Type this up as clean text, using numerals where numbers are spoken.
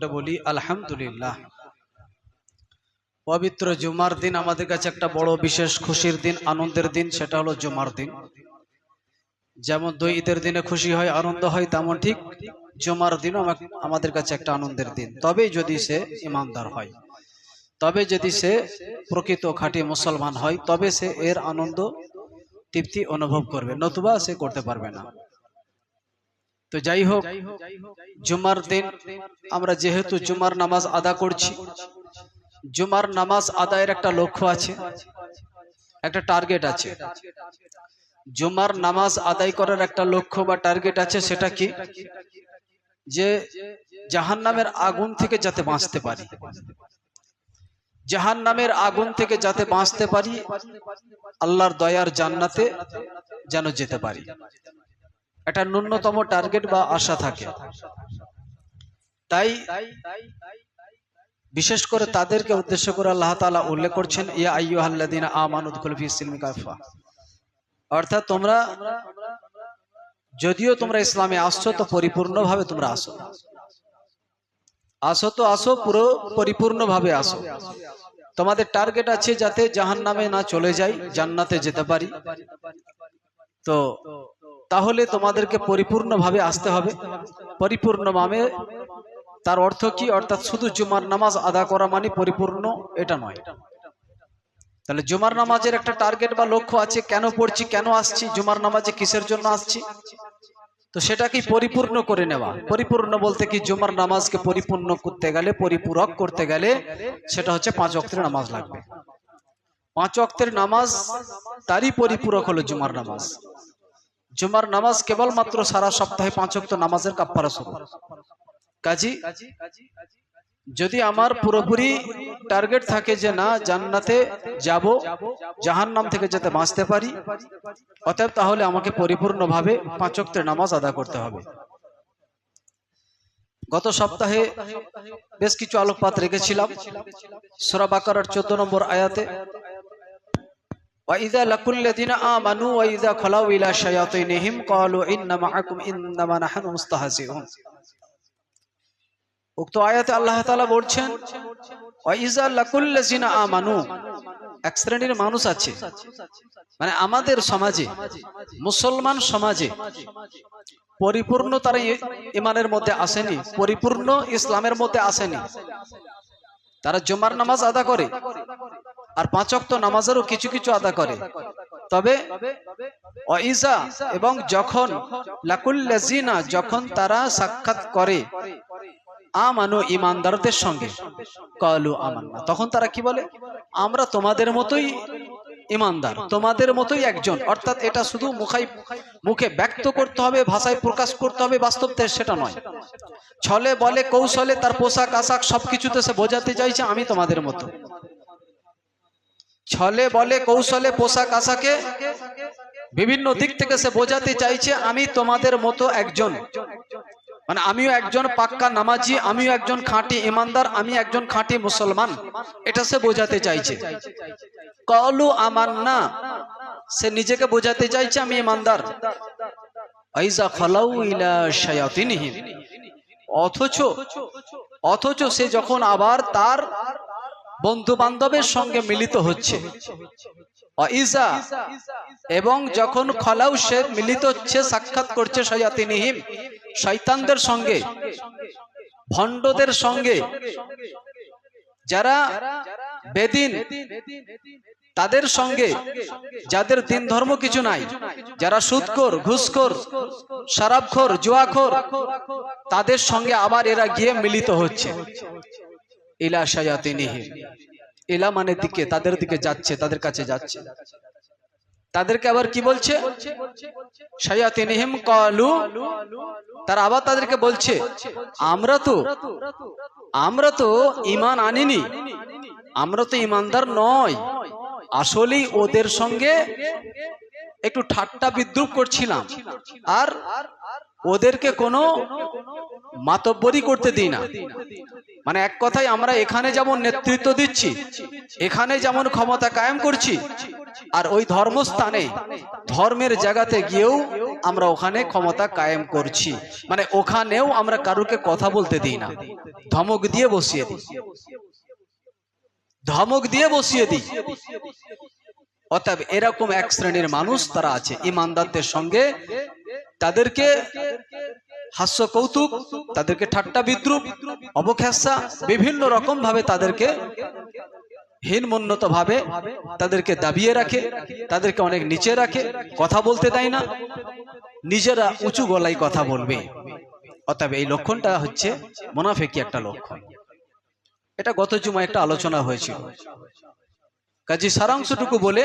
করে বলি আলহামদুলিল্লাহ। পবিত্র জুমার দিন আমাদের কাছে একটা বড় বিশেষ খুশির দিন, আনন্দের দিন, সেটা হলো জুমার দিন। যেমন দুই ঈদের দিনে খুশি হয়, আনন্দ হয়, তেমন ঠিক জুমার দিনও আমাদের কাছে একটা আনন্দের দিন। তবে যদি সে ইমানদার হয়, তবে যদি সে প্রকৃত খাঁটি মুসলমান হয়, তবে সে এর আনন্দ তৃপ্তি অনুভব করবে, নতুবা সে করতে পারবে না। তো যাই হোক, জুমার দিন আমরা যেহেতু জুমার নামাজ আদা করছি, জুমার নামাজ আদায়ের একটা লক্ষ্য আছে, একটা টার্গেট আছে। জুমার নামাজ আদায় করার একটা লক্ষ্য বা টার্গেট আছে। সেটা কি? যে জাহান্নামের আগুন থেকে যাতে বাঁচতে পারি, জাহান্নামের আগুন থেকে যাতে বাঁচতে পারি, আল্লাহর দয়ার জান্নাতে যেন যেতে পারি, একটা ন্যূনতম টার্গেট বা আশা থাকে। তাই বিশেষ করে তাদেরকে উদ্দেশ্য করে আল্লাহ তাআলা উল্লেখ করছেন, ইয়া আইয়ুহাল্লাযীনা আমানু উদখুলু ফিস সিলমি কাফা। অর্থাৎ তোমরা, যদিও তোমরা ইসলামে আসছো, তো পরিপূর্ণভাবে তোমরা আসো, তো আসো, পুরো পরিপূর্ণভাবে আসো। তোমাদের টার্গেট আছে যাতে জাহান্নামে না চলে যাই, জান্নাতে যেতে পারি। তো তাহলে তোমাদেরকে পরিপূর্ণভাবে আসতে হবে। পরিপূর্ণভাবে তার অর্থ কি? অর্থাৎ শুধু জুমার নামাজ আদা করা মানে পরিপূর্ণ এটা নয়। তাহলে জুমার নামাজের একটা টার্গেট বা লক্ষ্য আছে। কেন পড়ছি, কেন আসছি, জুমার নামাজে কিসের জন্য আসছি, তো সেটাকে পরিপূর্ণ করে নেওয়া। পরিপূর্ণ বলতে কি? জুমার নামাজকে পরিপূর্ণ করতে গেলে, পরিপূরক করতে গেলে সেটা হচ্ছে 5 ওয়াক্তের নামাজ লাগবে। 5 ওয়াক্তের নামাজ তারই পরিপূরক হলো জুমার নামাজ। জুমার নামাজ কেবলমাত্র সারা সপ্তাহে 5 ওয়াক্ত নামাজের কাফারা স্বরূপ। কাজী যদি আমার পুরোপুরি টার্গেট থাকে যে না, জান্নাতে যাব, জাহান্নাম থেকে যাতে বাঁচতে পারি, অতএব তাহলে আমাকে পরিপূর্ণভাবে 5 ওয়াক্তের নামাজ আদা করতে হবে। গত সপ্তাহে বেশ কিছু আলোকপাত রেখেছিলাম সূরা বাকারার 14 নম্বর আয়াতে, وَإِذَا لَقُوا الَّذِينَ آمَنُوا وَإِذَا خَلَوْا إِلَى شَيَاطِينِهِمْ قَالُوا إِنَّا مَعَكُمْ إِنَّمَا نَحْنُ مُسْتَهْزِئُونَ। উক্ত আয়াতে আল্লাহ তাআলা বলছেন, ওয়াইজা লাকুল্লাযিনা আমানু, এক শ্রেণীর মানুষ আছে, মানে আমাদের সমাজে, মুসলমান সমাজে পরিপূর্ণ তারা ঈমানের মধ্যে আসেনি, পরিপূর্ণ ইসলামের মধ্যে আসেনি। তারা জুমার নামাজ আদা করে আর 5 ওয়াক্ত নামাজেরও কিছু কিছু আদা করে। তবে ওয়াইজা এবং যখন, লাকুল্লাযিনা যখন তারা সাক্ষাৎ করে, আমানু ঈমানদারদের সঙ্গে, কালু আমান্না, তখন তারা কি বলে? আমরা তোমাদের মতোই ঈমানদার, তোমাদের মতোই একজন। অর্থাৎ এটা শুধু মুখে ব্যক্ত করতে হবে, ভাষায় প্রকাশ করতে হবে, বাস্তবতে সেটা নয়। ছলে বলে কৌশলে তার পোশাক আশাক সবকিছুতে সে বোঝাতে চাইছে আমি তোমাদের মতো। ছলে বলে কৌশলে পোশাক আশাকে বিভিন্ন দিক থেকে সে বোঝাতে চাইছে আমি তোমাদের মতো একজন, মানে আমিও একজন পাক্কা নামাজি, আমিও একজন খাঁটি ঈমানদার, আমি একজন খাঁটি মুসলমান, এটা সে বোঝাতে চাইছে। কালু আমান্না, সে নিজেকে বোঝাতে চাইছে আমি ঈমানদার। আইজা খালাউ ইলা শায়াতিনহিম, অথচ সে যখন আবার তার বন্ধু বান্ধবের সঙ্গে মিলিত হচ্ছে, ইজা এবং যখন খলাউ, সে মিলিত হচ্ছে, সাক্ষাৎ করছে, শায়াতিনহিম শয়তানদের সঙ্গে, ভণ্ডদের সঙ্গে, যারা বেদিন তাদের সঙ্গে, যাদের দিন ধর্ম কিছু নাই, যারা সুদখোর, ঘুষখোর, শরাবখোর, জুয়াখোর, তাদের সঙ্গে আবার এরা গিয়ে মিলিত হচ্ছে। ইলা শায়াতিনহিম, ইলা মানে দিকে, তাদের দিকে যাচ্ছে, তাদের কাছে যাচ্ছে। তাদেরকে আবার কি বলছে? শায়াতিনহিম কালু, তারা আবার তাদেরকে বলছে আমরা তো ঈমান আনিনি, আমরা তো ঈমানদার নয়। আসলেই ওদের সঙ্গে একটু ঠাট্টা বিদ্রুপ করছিলাম, আর ওদেরকে কোনো মাতব্বরি করতে দিই না। মানে এক কথায় আমরা এখানে যেমন নেতৃত্ব দিচ্ছি, এখানে যেমন ক্ষমতা কায়েম করছি, আর ওই ধর্মস্থানে ধর্মের জায়গাতে গিয়েও আমরা ওখানে ক্ষমতা কায়েম করছি, মানে ওখানেও আমরা কারুকে কথা বলতে দিই না, ধমক দিয়ে বসিয়ে দিই, ধমক দিয়ে বসিয়ে দিই। অতএব এরকম এক শ্রেণীর মানুষ তারা আছে ইমানদারদের সঙ্গে তাদেরকে হাস্য কৌতুক, তাদেরকে ঠাট্টা বিদ্রুপ, অবখ্যাসা বিভিন্ন রকম ভাবে তাদেরকে হীনমন্যত ভাবে তাদেরকে দাবিয়ে রাখে, তাদেরকে অনেক নিচে রাখে, কথা বলতে দেয় না, নিজেরা উঁচু গলায় কথা বলবে। অতএব এই লক্ষণটা হচ্ছে মুনাফিকি একটা লক্ষণ। এটা গত জুমায় একটা আলোচনা হয়েছিল, কাজী সারাংশটুকু বলে